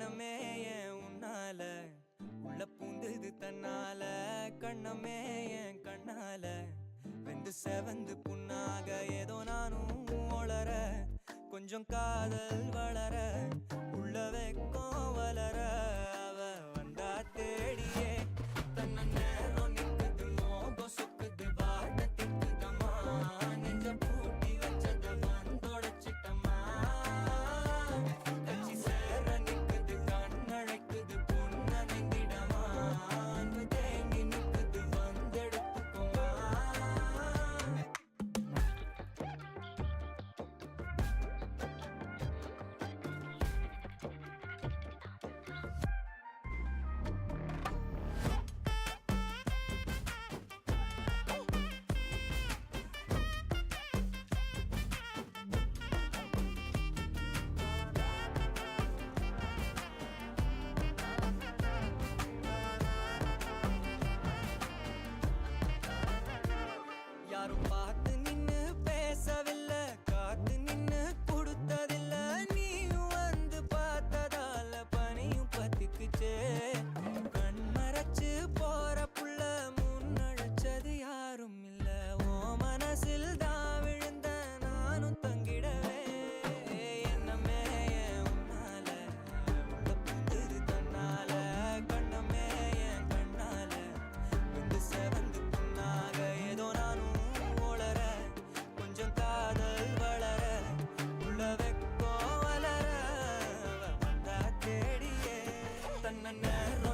எண்ணமே ஏன் உன்னால உள்ள பூந்தது தன்னால கண்ணமே என் கண்ணால வெந்து செவந்து புண்ணாக ஏதோ நானும் ஒளர கொஞ்சம் காதல் வளர உள்ள வெக்கம் வளர அவ வந்தா தேடியே தன்ன நேரம் நிக்குது மோகம் சுக்குது வாட்ட திக்குதம்மா நெஞ்ச பூட்டி வச்சத வந்தொடச்சிட்டம்மா கட்சி சேர நிக்குது கண்ணழைக்குது பொன்னணைந்திடமா அன்பு தேங்கி நிக்குது வந்தெடுத்துக்குமா யாரும் பார்த்து நின்னு பேசவில்லை காத்து நின்னு கொடுத்ததில்ல நீயும் வந்து பார்த்ததால பனியும் பத்திக்குச்சே கண் மறைச்சு போற புள்ள முன்னழைச்சது யாரும் இல்ல ஓ மனசில் தான் விழுந்த நானும் தங்கிடவே என்னமே என் உன்னால உள்ள புந்தது தன்னால கண்ணமே என் கண்ணால வந்து செவந்து புண்ணாக ஏதோ நானும் ஒளர கொஞ்சம் காதல் வளர உள்ள வெக்கோ வளர அவ வந்தா தேடியே தன்ன நேரம்